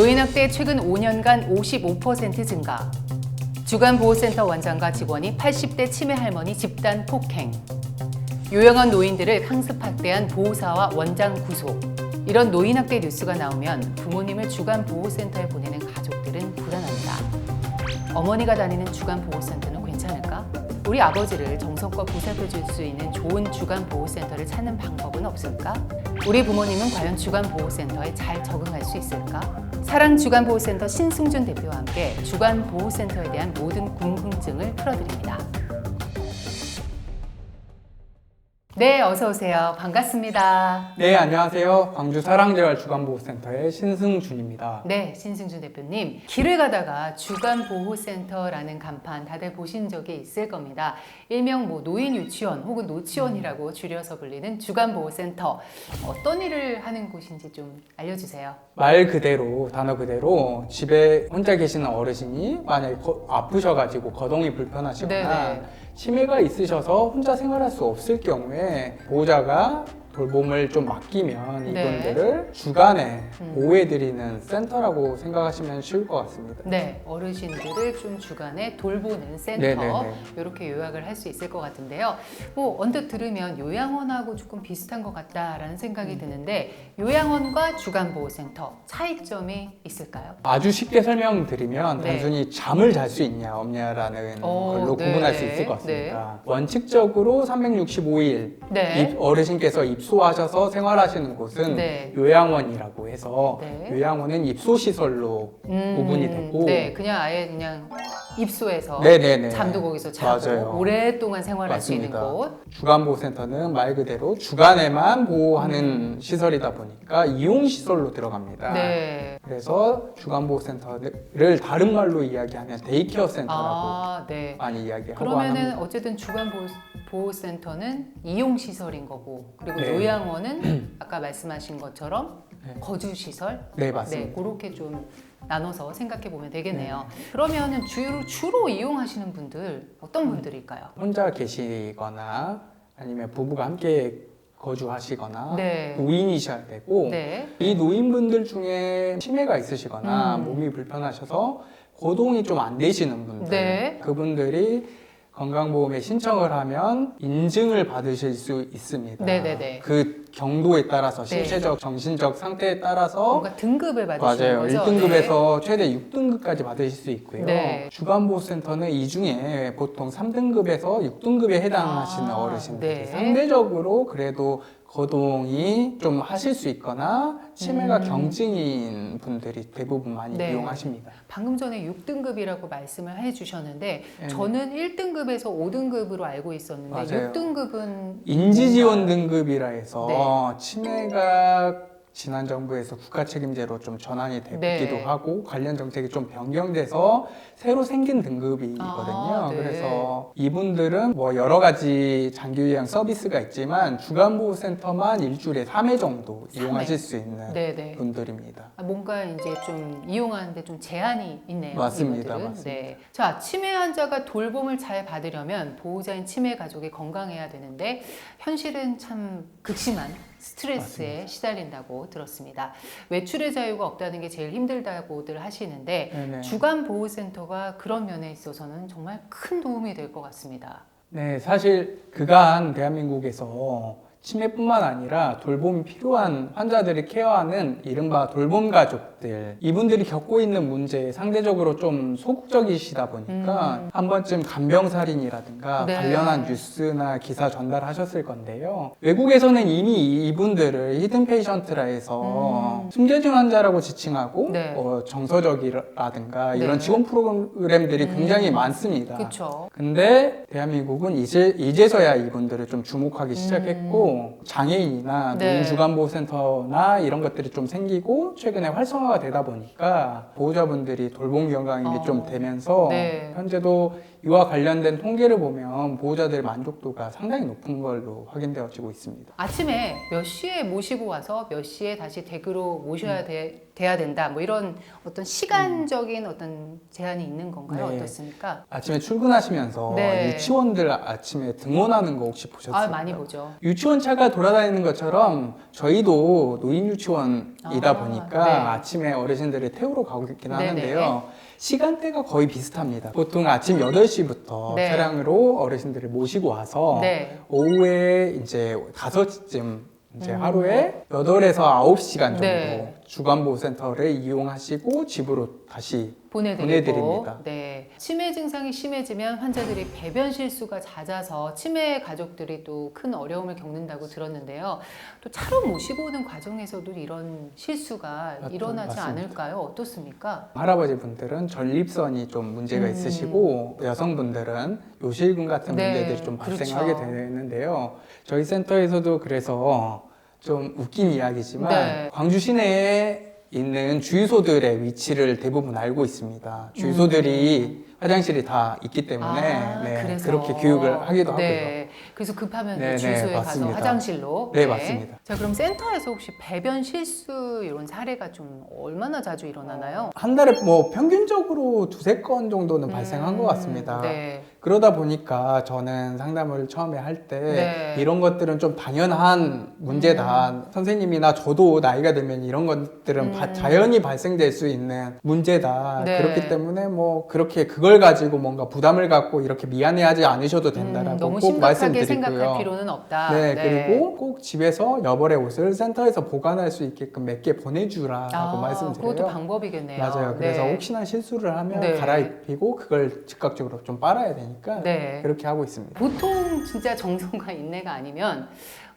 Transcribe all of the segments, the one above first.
노인학대 최근 5년간 55% 증가. 주간보호센터 원장과 직원이 80대 치매 할머니 집단 폭행. 요양원 노인들을 강습학대한 보호사와 원장 구속. 이런 노인학대 뉴스가 나오면 부모님을 주간보호센터에 보내는 가족들은 불안합니다. 어머니가 다니는 주간보호센터는 괜찮을까? 우리 아버지를 정성껏 보살펴줄 수 있는 좋은 주간보호센터를 찾는 방법은 없을까? 우리 부모님은 과연 주간보호센터에 잘 적응할 수 있을까? 사랑주간보호센터 신승준 대표와 함께 주간보호센터에 대한 모든 궁금증을 풀어드립니다. 네, 어서 오세요. 반갑습니다. 네, 안녕하세요. 광주 사랑재활주간보호센터의 신승준입니다. 네, 신승준 대표님. 길을 가다가 주간보호센터라는 간판 다들 보신 적이 있을 겁니다. 일명 노인유치원 혹은 노치원이라고 줄여서 불리는 주간보호센터. 어떤 일을 하는 곳인지 좀 알려주세요. 말 그대로, 단어 그대로 집에 혼자 계시는 어르신이 만약에 아프셔가지고 거동이 불편하시거나 네네. 치매가 있으셔서 혼자 생활할 수 없을 경우에 보호자가 돌봄을 좀 맡기면 이분들을 주간에 보호해드리는 센터라고 생각하시면 쉬울 것 같습니다. 네, 어르신들을 좀 주간에 돌보는 센터, 네네네. 이렇게 요약을 할 수 있을 것 같은데요. 언뜻 들으면 요양원하고 조금 비슷한 것 같다라는 생각이 드는데 요양원과 주간보호센터 차이점이 있을까요? 아주 쉽게 설명드리면 네. 단순히 잠을 잘 수 있냐 없냐라는 걸로 네. 구분할 수 있을 것 같습니다. 원칙적으로 365일 네. 어르신께서 입소하셔서 생활하시는 곳은 네. 요양원이라고 해서 네. 요양원은 입소시설로 구분이 되고 네, 아예 입소해서 네네네. 잠도 거기서 자고 맞아요. 오랫동안 생활할 수 있는 맞습니다. 곳. 주간보호센터는 말 그대로 주간에만 보호하는 시설이다 보니까 이용시설로 들어갑니다. 네. 그래서 주간보호센터를 다른 말로 이야기하면 데이케어 센터라고 네. 많이 이야기하고 그러면은 합니다. 어쨌든 주간보호센터는 이용시설인 거고 그리고 네. 요양원은 아까 말씀하신 것처럼 네. 거주시설? 네, 맞습니다. 네, 그렇게 좀 나눠서 생각해 보면 되겠네요. 그러면은 주로 이용하시는 분들 어떤 분들일까요? 혼자 계시거나 아니면 부부가 함께 거주하시거나 네. 노인이셔야 되고 네. 이 노인분들 중에 치매가 있으시거나 몸이 불편하셔서 거동이 좀 안 되시는 분들 네. 그분들이 건강보험에 신청을 하면 인증을 받으실 수 있습니다. 네네네. 그 경도에 따라서 신체적, 정신적 상태에 따라서 뭔가 등급을 받으시는 맞아요. 거죠? 1등급에서 최대 6등급까지 받으실 수 있고요. 네. 주간보호센터는 이 중에 보통 3등급에서 6등급에 해당하시는 어르신들이 네. 상대적으로 그래도 거동이 좀 하실 수 있거나 치매가 경증인 분들이 대부분 많이 네. 이용하십니다. 방금 전에 6등급이라고 말씀을 해주셨는데 네. 저는 1등급에서 5등급으로 알고 있었는데 맞아요. 6등급은 인지지원 등급이라 해서 네. 치매가 지난 정부에서 국가 책임제로 좀 전환이 되기도 네. 하고 관련 정책이 좀 변경돼서 새로 생긴 등급이거든요. 네. 그래서 이분들은 여러 가지 장기 요양 서비스가 있지만 주간보호센터만 일주일에 3회 정도 3회. 이용하실 수 있는 네네. 분들입니다. 뭔가 이제 좀 이용하는데 좀 제한이 있네요. 맞습니다. 이분들은. 맞습니다. 네. 자, 치매 환자가 돌봄을 잘 받으려면 보호자인 치매 가족이 건강해야 되는데 현실은 참 극심한 스트레스에 시달린다고 들었습니다. 외출의 자유가 없다는 게 제일 힘들다고들 하시는데 네네. 주간보호센터가 그런 면에 있어서는 정말 큰 도움이 될 것 같습니다. 네, 사실 그간 대한민국에서 치매뿐만 아니라 돌봄이 필요한 환자들을 케어하는 이른바 돌봄 가족들 이분들이 겪고 있는 문제에 상대적으로 좀 소극적이시다 보니까 한 번쯤 간병살인이라든가 네. 관련한 뉴스나 기사 전달하셨을 건데요. 외국에서는 이미 이분들을 히든 페이션트라 해서 숨겨진 환자라고 지칭하고 네. 정서적이라든가 네. 이런 지원 프로그램들이 굉장히 많습니다. 그렇죠. 근데 대한민국은 이제서야 이분들을 좀 주목하기 시작했고 장애인이나 네. 노인주간보호센터나 이런 것들이 좀 생기고 최근에 활성화가 되다 보니까 보호자분들이 돌봄 경감이 좀 되면서 네. 현재도 이와 관련된 통계를 보면 보호자들 만족도가 상당히 높은 걸로 확인되어지고 있습니다. 아침에 몇 시에 모시고 와서 몇 시에 다시 댁으로 모셔야 돼야 된다. 뭐 이런 어떤 시간적인 어떤 제한이 있는 건가요? 네. 어떻습니까? 아침에 출근하시면서 네. 유치원들 아침에 등원하는 거 혹시 보셨어요? 아, 많이 보죠. 유치원차가 돌아다니는 것처럼 저희도 노인 유치원이다 보니까 네. 아침에 어르신들을 태우러 가고 있긴 네네. 하는데요. 시간대가 거의 비슷합니다. 보통 아침 8시부터 네. 차량으로 어르신들을 모시고 와서 네. 오후에 이제 5시쯤 이제 하루에 8에서 9시간 정도 네. 주간보호센터를 이용하시고 집으로 다시 보내드리고, 보내드립니다. 네. 치매 증상이 심해지면 환자들이 배변 실수가 잦아서 치매 가족들이 또 큰 어려움을 겪는다고 들었는데요. 또 차로 모시고 오는 과정에서도 이런 실수가 일어나지 맞습니다. 않을까요? 어떻습니까? 할아버지 분들은 전립선이 좀 문제가 있으시고 여성분들은 요실금 같은 네, 문제들이 좀 발생하게 그렇죠. 되는데요. 저희 센터에서도 그래서 좀 웃긴 이야기지만 네. 광주 시내에 있는 주유소들의 위치를 대부분 알고 있습니다. 주유소들이 화장실이 다 있기 때문에 네, 그래서. 그렇게 교육을 하기도 하고요. 네. 그래서 급하면 네, 주소에 네, 가서 맞습니다. 화장실로. 네, 맞습니다. 자, 그럼 센터에서 혹시 배변 실수 이런 사례가 좀 얼마나 자주 일어나나요? 한 달에 뭐 평균적으로 2-3건 정도는 발생한 것 같습니다. 네. 그러다 보니까 저는 상담을 처음에 할 때 네. 이런 것들은 좀 당연한 문제다. 선생님이나 저도 나이가 들면 이런 것들은 자연히 발생될 수 있는 문제다. 네. 그렇기 때문에 뭐 그렇게 그걸 가지고 뭔가 부담을 갖고 이렇게 미안해하지 않으셔도 된다라고 너무 꼭 심각하게 말씀드리고요. 생각할 필요는 없다. 네, 그리고 꼭 집에서 여벌의 옷을 센터에서 보관할 수 있게끔 몇 개 보내주라라고 말씀드려요. 그것도 방법이겠네요. 맞아요. 그래서 네. 혹시나 실수를 하면 네. 갈아입히고 그걸 즉각적으로 좀 빨아야 되니까 네. 그렇게 하고 있습니다. 보통 진짜 정성과 인내가 아니면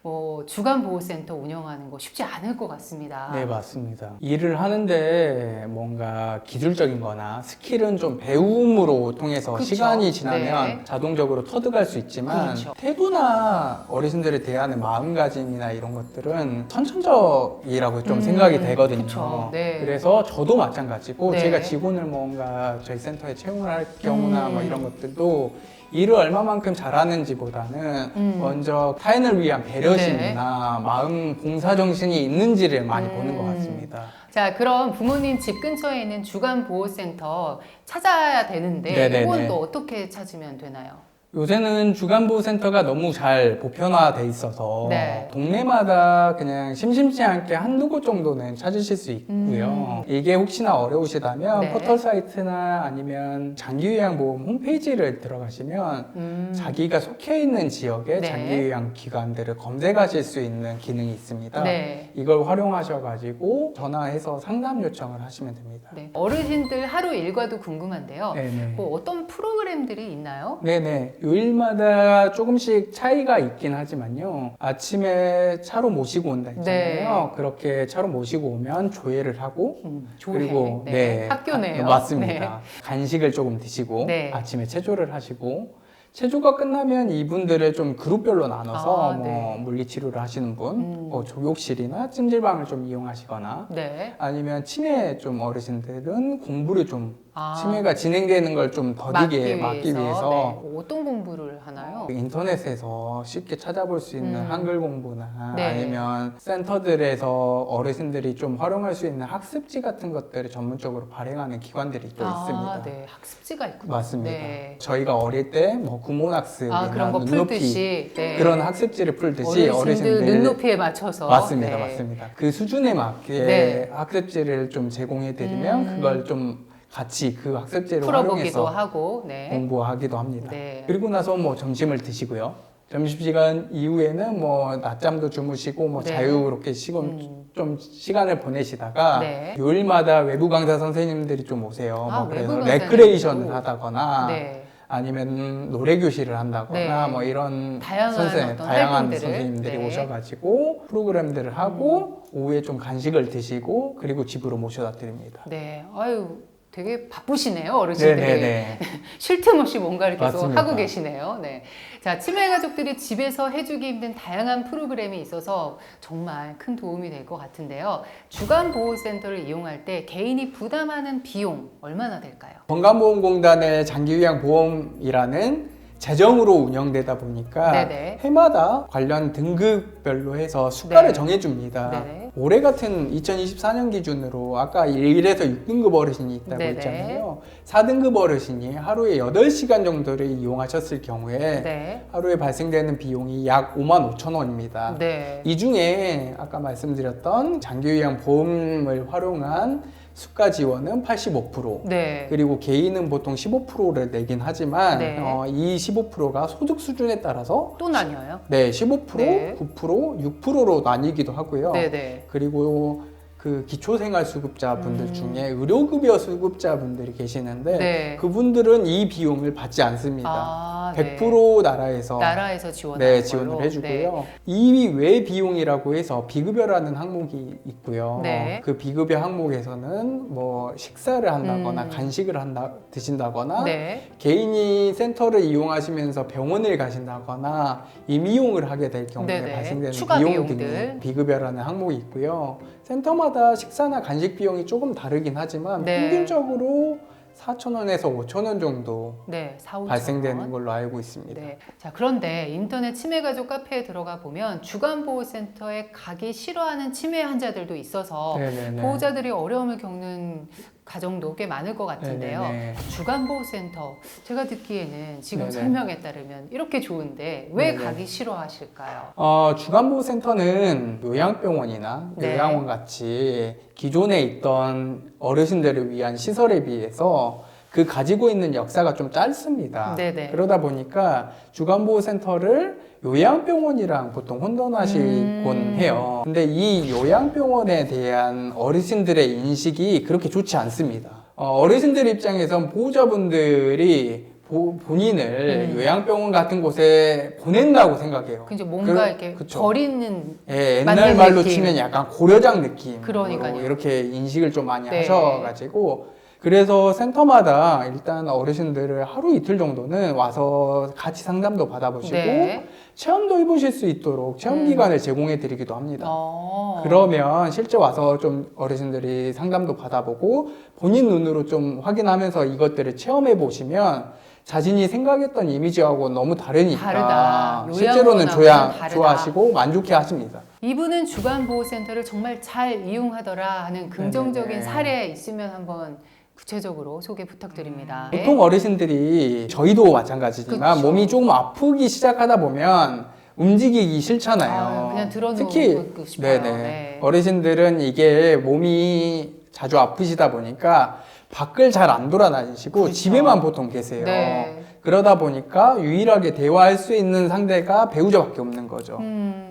뭐 주간보호센터 운영하는 거 쉽지 않을 것 같습니다. 네, 맞습니다. 일을 하는데 뭔가 기술적인 거나 스킬은 좀 배움으로 통해서 그쵸. 시간이 지나면 네. 자동적으로 터득할 수 있지만 그렇죠. 태도나 어르신들을 대하는 마음가짐이나 이런 것들은 선천적이라고 좀 생각이 되거든요. 그쵸. 네. 그래서 저도 마찬가지고 네. 제가 직원을 뭔가 저희 센터에 채용을 할 경우나 뭐 이런 것들도 일을 얼마만큼 잘하는지보다는 먼저 타인을 위한 배려심이나 마음 봉사 정신이 있는지를 많이 보는 것 같습니다. 자, 그럼 부모님 집 근처에 있는 주간보호센터 찾아야 되는데 네네네. 이건 또 어떻게 찾으면 되나요? 요새는 주간보호센터가 너무 잘 보편화돼 있어서 네. 동네마다 그냥 심심치 않게 한두 곳 정도는 찾으실 수 있고요. 이게 혹시나 어려우시다면 네. 포털 사이트나 아니면 장기요양보험 홈페이지를 들어가시면 자기가 속해 있는 지역의 네. 장기요양 기관들을 검색하실 수 있는 기능이 있습니다. 네. 이걸 활용하셔가지고 전화해서 상담 요청을 하시면 됩니다. 네. 어르신들 하루 일과도 궁금한데요. 네네. 뭐 어떤 프로그램들이 있나요? 네네. 요일마다 조금씩 차이가 있긴 하지만요. 아침에 차로 모시고 온다 했잖아요. 네. 그렇게 차로 모시고 오면 조회를 하고 조회. 그리고 네. 학교네요. 맞습니다. 간식을 조금 드시고 네. 아침에 체조를 하시고 체조가 끝나면 이분들을 좀 그룹별로 나눠서 뭐 네. 물리치료를 하시는 분, 뭐 조욕실이나 찜질방을 좀 이용하시거나 네. 아니면 치매 좀 어르신들은 공부를 좀 아. 치매가 진행되는 걸 좀 더디게 막기 위해서 네. 어떤 공부를 하나요? 인터넷에서 쉽게 찾아볼 수 있는 한글 공부나 네. 아니면 센터들에서 어르신들이 좀 활용할 수 있는 학습지 같은 것들을 전문적으로 발행하는 기관들이 또 있습니다. 네. 학습지가 있군요. 맞습니다. 네. 저희가 어릴 때 뭐 구몬학습이나 그런 거 눈높이 풀듯이 네. 그런 학습지를 풀듯이 어르신들 눈높이에 맞춰서 맞습니다, 네. 맞습니다. 그 수준에 맞게 네. 학습지를 좀 제공해드리면 그걸 좀 같이 그 학습지를 풀어보기도 활용해서 하고 네. 공부하기도 합니다. 네. 그리고 나서 뭐 점심을 드시고요. 점심시간 이후에는 뭐 낮잠도 주무시고 뭐 네. 자유롭게 좀 시간을 보내시다가 네. 요일마다 외부 강사 선생님들이 좀 오세요. 뭐 그래서 외부 레크레이션을 강사님도. 하다거나 네. 아니면 노래 교실을 한다거나 네. 뭐 이런 다양한 어떤 다양한 활동들을. 선생님들이 네. 오셔가지고 프로그램들을 하고 오후에 좀 간식을 드시고 그리고 집으로 모셔다 드립니다. 네. 아유, 되게 바쁘시네요, 어르신들이. 네네네. 쉴 틈 없이 뭔가를 계속 맞습니다. 하고 계시네요. 네. 자, 치매 가족들이 집에서 해주기 힘든 다양한 프로그램이 있어서 정말 큰 도움이 될 것 같은데요. 주간보호센터를 이용할 때 개인이 부담하는 비용 얼마나 될까요? 건강보험공단의 장기요양보험이라는 재정으로 운영되다 보니까 네네. 해마다 관련 등급별로 해서 수가를 네. 정해줍니다. 네네. 올해 같은 2024년 기준으로 아까 1에서 6등급 어르신이 있다고 네네. 했잖아요. 4등급 어르신이 하루에 8시간 정도를 이용하셨을 경우에 네. 하루에 발생되는 비용이 약 5만 5천 원입니다. 네. 이 중에 아까 말씀드렸던 장기요양 보험을 활용한 수가 지원은 85%, 네. 그리고 개인은 보통 15%를 내긴 하지만 네. 이 15%가 소득 수준에 따라서 또 나뉘어요? 네, 15%, 네. 9%, 6%로 나뉘기도 하고요. 네네. 그리고 그 기초생활수급자분들 중에 의료급여 수급자분들이 계시는데 네. 그분들은 이 비용을 받지 않습니다. 아, 100% 나라에서 나라에서 지원하는 네, 걸로. 지원을 네. 해주고요. 이 외 비용이라고 해서 비급여라는 항목이 있고요. 네. 그 비급여 항목에서는 뭐 식사를 한다거나 간식을 드신다거나 네. 개인이 센터를 이용하시면서 병원을 가신다거나 임의용을 하게 될 경우에 네네. 발생되는 추가 비용 비용들. 등이 비급여라는 항목이 있고요. 센터마다 식사나 간식 비용이 조금 다르긴 하지만 네. 평균적으로 4,000원에서 5,000원 정도 네. 4, 5천 발생되는 원. 걸로 알고 있습니다. 네. 자, 그런데 인터넷 치매가족 카페에 들어가 보면 주간보호센터에 가기 싫어하는 치매 환자들도 있어서 네네네. 보호자들이 어려움을 겪는 가정도 꽤 많을 것 같은데요. 네네네. 주간보호센터, 제가 듣기에는 지금 네네. 설명에 따르면 이렇게 좋은데 왜 네네. 가기 싫어하실까요? 주간보호센터는 요양병원이나 네. 요양원 같이 기존에 있던 어르신들을 위한 시설에 비해서 그 가지고 있는 역사가 좀 짧습니다. 네네. 그러다 보니까 주간보호센터를 요양병원이랑 보통 혼돈하시곤 해요. 근데 이 요양병원에 대한 어르신들의 인식이 그렇게 좋지 않습니다. 어르신들 입장에선 보호자분들이 본인을 요양병원 같은 곳에 보낸다고 생각해요. 이제 뭔가 이렇게 그쵸. 버리는 예, 옛날 맞는 말로 느낌. 치면 약간 고려장 느낌. 그러니까요. 이렇게 인식을 좀 많이 네. 하셔가지고. 그래서 센터마다 일단 어르신들을 하루 이틀 정도는 와서 같이 상담도 받아보시고 네. 체험도 해보실 수 있도록 체험 기간을 제공해 드리기도 합니다. 어. 그러면 실제 와서 좀 어르신들이 상담도 받아보고 본인 눈으로 좀 확인하면서 이것들을 체험해 보시면 자신이 생각했던 이미지하고 너무 다르니까 다르다. 실제로는 요양원하고는 다르다. 좋아하시고 만족해 하십니다. 이분은 주간보호센터를 정말 잘 이용하더라 하는 긍정적인 네네네. 사례 있으면 한번 구체적으로 소개 부탁드립니다. 보통 어르신들이 저희도 마찬가지지만 그쵸. 몸이 조금 아프기 시작하다 보면 움직이기 싫잖아요. 아, 그냥 들어놓고 특히 싶어요. 네네. 네. 어르신들은 이게 몸이 자주 아프시다 보니까 밖을 잘 안 돌아다니시고 그쵸. 집에만 보통 계세요. 네. 그러다 보니까 유일하게 대화할 수 있는 상대가 배우자밖에 없는 거죠.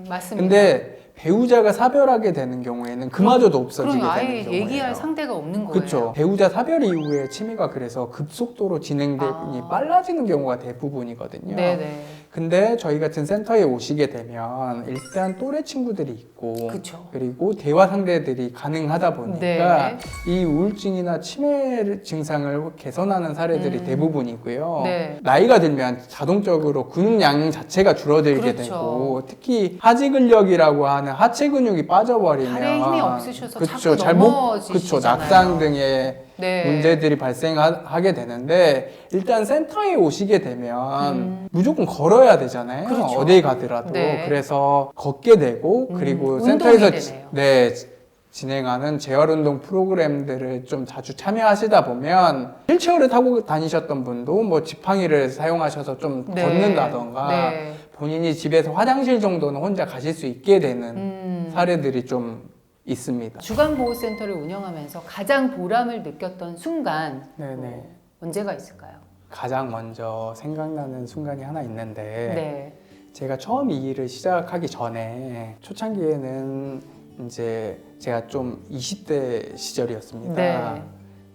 맞습니다. 근데 배우자가 사별하게 되는 경우에는 그마저도 없어지게 그럼 되는 아예 경우예요. 얘기할 상대가 없는 거예요. 그렇죠. 배우자 사별 이후에 치매가 그래서 급속도로 진행되니 빨라지는 경우가 대부분이거든요. 네네. 근데 저희 같은 센터에 오시게 되면 일단 또래 친구들이 있고 그쵸. 그리고 대화 상대들이 가능하다 보니까 네. 이 우울증이나 치매 증상을 개선하는 사례들이 대부분이고요. 네. 나이가 들면 자동적으로 근육량 자체가 줄어들게 그렇죠. 되고 특히 하지 근력이라고 하는 하체 근육이 빠져버리면 다리에 힘이 없으셔서 그쵸, 자꾸 넘어지시잖아요. 그쵸, 낙상 등의 네. 문제들이 발생하게 되는데 일단 센터에 오시게 되면 무조건 걸어야 되잖아요. 그렇죠. 어디 가더라도. 네. 그래서 걷게 되고 그리고 운동이 센터에서 되네요. 진행하는 재활운동 프로그램들을 좀 자주 참여하시다 보면 휠체어를 타고 다니셨던 분도 뭐 지팡이를 사용하셔서 좀 네. 걷는다던가 네. 본인이 집에서 화장실 정도는 혼자 가실 수 있게 되는 사례들이 좀 있습니다. 주간보호센터를 운영하면서 가장 보람을 느꼈던 순간 네네. 언제가 있을까요? 가장 먼저 생각나는 순간이 하나 있는데 네. 제가 처음 이 일을 시작하기 전에 초창기에는 이제 제가 좀 20대 시절이었습니다. 네.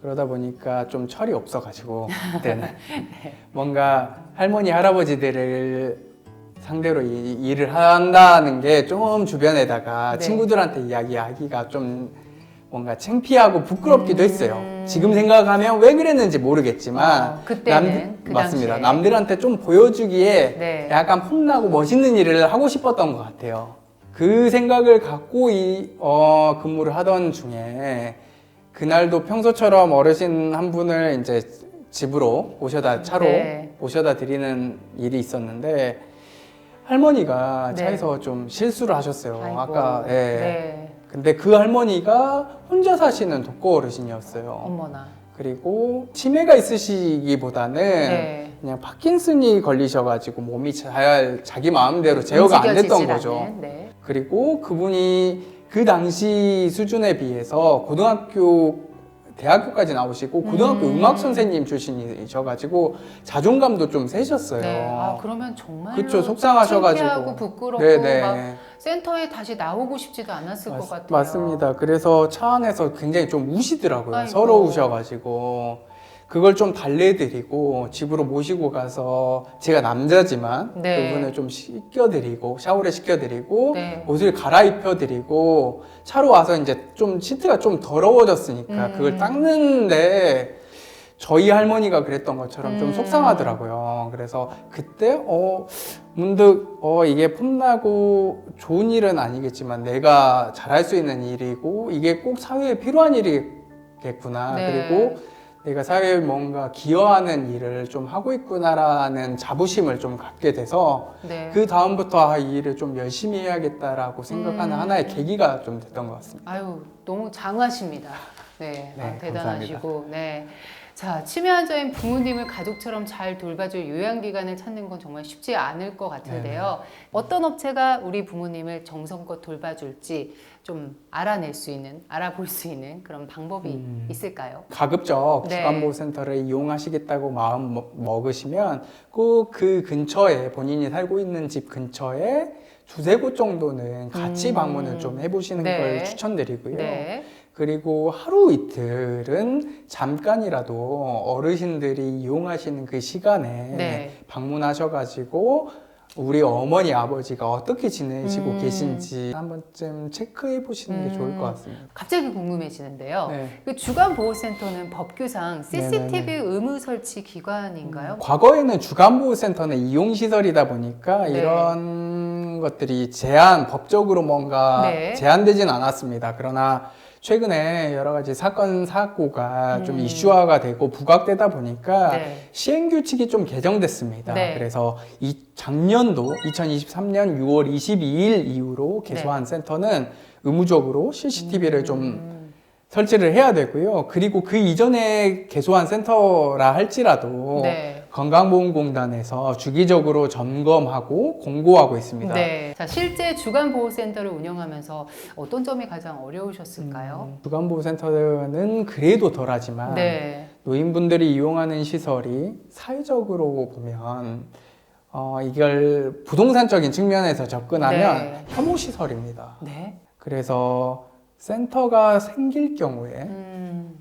그러다 보니까 좀 철이 없어가지고 그때는 뭔가 할머니 할아버지들을 상대로 이 일을 한다는 게 좀 주변에다가 네. 친구들한테 이야기하기가 좀 뭔가 창피하고 부끄럽기도 했어요. 지금 생각하면 왜 그랬는지 모르겠지만 그때는 그 맞습니다. 당시에. 남들한테 좀 보여주기에 네. 약간 폼나고 멋있는 일을 하고 싶었던 것 같아요. 그 생각을 갖고 근무를 하던 중에 그날도 평소처럼 어르신 한 분을 이제 집으로 차로 네. 모셔다 드리는 일이 있었는데 할머니가 네. 차에서 좀 실수를 하셨어요. 아이고. 아까 예. 네. 근데 그 할머니가 혼자 사시는 독거 어르신이었어요. 어머나. 그리고 치매가 있으시기보다는 네. 그냥 파킨슨이 걸리셔가지고 몸이 잘 자기 마음대로 제어가 안 됐던 움직여지질 거죠. 않는, 네. 그리고 그분이 그 당시 수준에 비해서 대학교까지 나오시고 고등학교 음악 선생님 출신이셔가지고 자존감도 좀 세셨어요. 네. 아, 그러면 정말 그쵸, 속상하셔가지고. 창피하고 부끄럽고 네네. 막 센터에 다시 나오고 싶지도 않았을 것 같아요. 맞습니다. 그래서 차 안에서 굉장히 좀 우시더라고요. 아이고. 서러우셔가지고 그걸 좀 달래드리고 집으로 모시고 가서 제가 남자지만 네. 그분을 좀 씻겨드리고 샤워를 시켜드리고 네. 옷을 갈아입혀드리고 차로 와서 이제 좀 시트가 좀 더러워졌으니까 그걸 닦는데 저희 할머니가 그랬던 것처럼 좀 속상하더라고요. 그래서 그때 문득 이게 폼나고 좋은 일은 아니겠지만 내가 잘할 수 있는 일이고 이게 꼭 사회에 필요한 일이겠구나. 네. 그리고 내가 사회에 뭔가 기여하는 일을 좀 하고 있구나라는 자부심을 좀 갖게 돼서 네. 그 다음부터 이 일을 좀 열심히 해야겠다라고 생각하는 하나의 계기가 좀 됐던 것 같습니다. 아유, 너무 장하십니다. 네, 네, 아, 대단하시고, 네. 자, 치매 환자인 부모님을 가족처럼 잘 돌봐줄 요양기관을 찾는 건 정말 쉽지 않을 것 같은데요. 어떤 업체가 우리 부모님을 정성껏 돌봐줄지 좀 알아볼 수 있는 그런 방법이 있을까요? 가급적 네. 주간보호센터를 이용하시겠다고 마음 먹으시면 꼭 그 근처에 본인이 살고 있는 집 근처에 두세 곳 정도는 같이 방문을 좀 해보시는 네. 걸 추천드리고요. 네. 그리고 하루 이틀은 잠깐이라도 어르신들이 이용하시는 그 시간에 네. 방문하셔가지고 우리 어머니 아버지가 어떻게 지내시고 계신지 한 번쯤 체크해 보시는 게 좋을 것 같습니다. 갑자기 궁금해지는데요. 네. 그 주간보호센터는 법규상 CCTV 네네네. 의무 설치 기관인가요? 과거에는 주간보호센터는 이용시설이다 보니까 네. 이런 것들이 법적으로 뭔가 네. 제한되진 않았습니다. 그러나 최근에 여러 가지 사건, 사고가 좀 이슈화가 되고 부각되다 보니까 네. 시행규칙이 좀 개정됐습니다. 네. 그래서 작년도 2023년 6월 22일 이후로 개소한 센터는 의무적으로 CCTV를 좀 설치를 해야 되고요. 그리고 그 이전에 개소한 센터라 할지라도 네. 건강보험공단에서 주기적으로 점검하고 공고하고 있습니다. 네. 자, 실제 주간보호센터를 운영하면서 어떤 점이 가장 어려우셨을까요? 주간보호센터는 그래도 덜하지만 네. 노인분들이 이용하는 시설이 사회적으로 보면 이걸 부동산적인 측면에서 접근하면 네. 혐오시설입니다. 네. 그래서 센터가 생길 경우에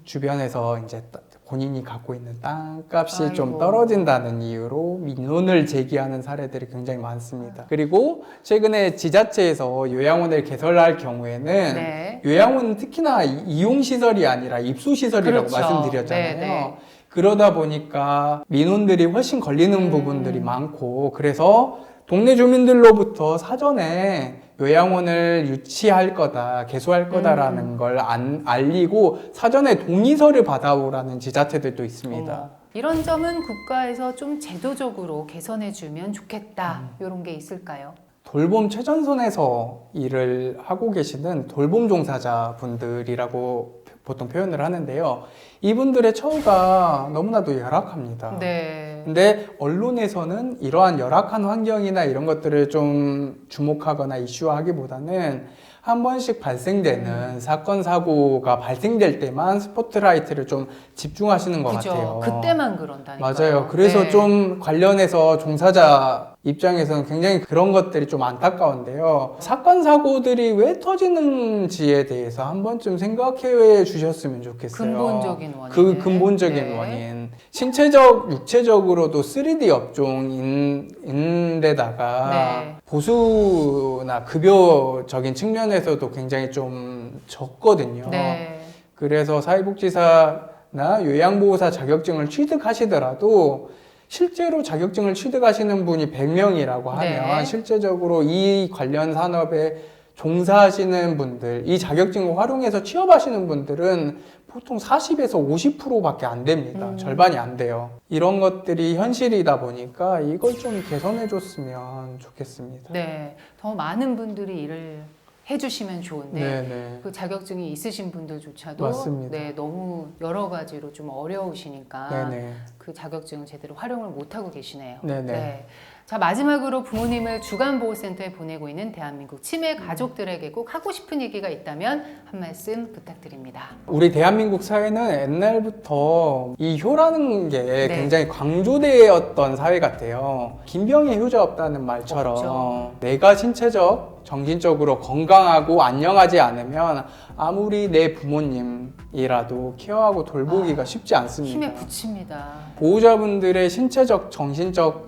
주변에서 이제 본인이 갖고 있는 땅값이 아이고. 좀 떨어진다는 이유로 민원을 제기하는 사례들이 굉장히 많습니다. 그리고 최근에 지자체에서 요양원을 개설할 경우에는 네. 요양원은 특히나 이용시설이 아니라 입소시설이라고 그렇죠. 말씀드렸잖아요. 네, 네. 그러다 보니까 민원들이 훨씬 걸리는 부분들이 많고 그래서 동네 주민들로부터 사전에 요양원을 유치할 거다, 개소할 거다라는 걸 알리고 사전에 동의서를 받아오라는 지자체들도 있습니다. 어머. 이런 점은 국가에서 좀 제도적으로 개선해주면 좋겠다. 이런 게 있을까요? 돌봄 최전선에서 일을 하고 계시는 돌봄 종사자분들이라고 보통 표현을 하는데요. 이분들의 처우가 너무나도 열악합니다. 네. 근데 언론에서는 이러한 열악한 환경이나 이런 것들을 좀 주목하거나 이슈화하기보다는 한 번씩 발생되는 사건, 사고가 발생될 때만 스포트라이트를 좀 집중하시는 것 그죠. 같아요. 그때만 그런다니까요. 맞아요. 그래서 네. 좀 관련해서 종사자 입장에서는 굉장히 그런 것들이 좀 안타까운데요. 사건, 사고들이 왜 터지는지에 대해서 한 번쯤 생각해 주셨으면 좋겠어요. 근본적인 원인. 그 근본적인 네. 원인. 신체적, 육체적으로도 3D 업종인데다가 네. 보수나 급여적인 측면에서도 굉장히 좀 적거든요. 네. 그래서 사회복지사나 요양보호사 자격증을 취득하시더라도 실제로 자격증을 취득하시는 분이 100명이라고 하면 네. 실제적으로 이 관련 산업에 종사하시는 분들, 이 자격증을 활용해서 취업하시는 분들은 보통 40에서 50%밖에 안 됩니다. 절반이 안 돼요. 이런 것들이 현실이다 보니까 이걸 좀 개선해 줬으면 좋겠습니다. 네, 더 많은 분들이 일을 해주시면 좋은데 네네. 그 자격증이 있으신 분들조차도 맞습니다. 네, 너무 여러 가지로 좀 어려우시니까 네네. 그 자격증을 제대로 활용을 못하고 계시네요. 네네. 네. 자, 마지막으로 부모님을 주간보호센터에 보내고 있는 대한민국 치매 가족들에게 꼭 하고 싶은 얘기가 있다면 한 말씀 부탁드립니다. 우리 대한민국 사회는 옛날부터 이 효라는 게 네. 굉장히 강조되었던 사회 같아요. 김병희 효자 없다는 말처럼 없죠. 내가 신체적, 정신적으로 건강하고 안녕하지 않으면 아무리 내 부모님이라도 케어하고 돌보기가 쉽지 않습니다. 힘에 부칩니다. 보호자분들의 신체적, 정신적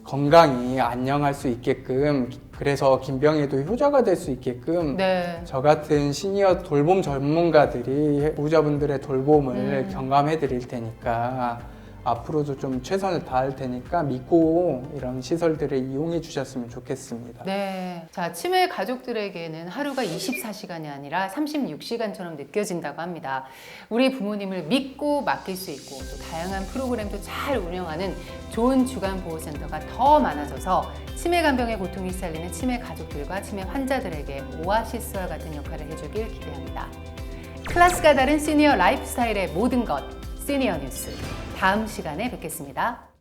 건강이 안녕할 수 있게끔, 그래서 김병희도 효자가 될 수 있게끔 네. 저 같은 시니어 돌봄 전문가들이 보호자분들의 돌봄을 경감해 드릴 테니까 앞으로도 좀 최선을 다할 테니까 믿고 이런 시설들을 이용해 주셨으면 좋겠습니다. 네. 자, 치매 가족들에게는 하루가 24시간이 아니라 36시간처럼 느껴진다고 합니다. 우리 부모님을 믿고 맡길 수 있고 또 다양한 프로그램도 잘 운영하는 좋은 주간보호센터가 더 많아져서 치매 간병의 고통이 시달리는 치매 가족들과 치매 환자들에게 오아시스와 같은 역할을 해주길 기대합니다. 클래스가 다른 시니어 라이프스타일의 모든 것, 시니어 뉴스. 다음 시간에 뵙겠습니다.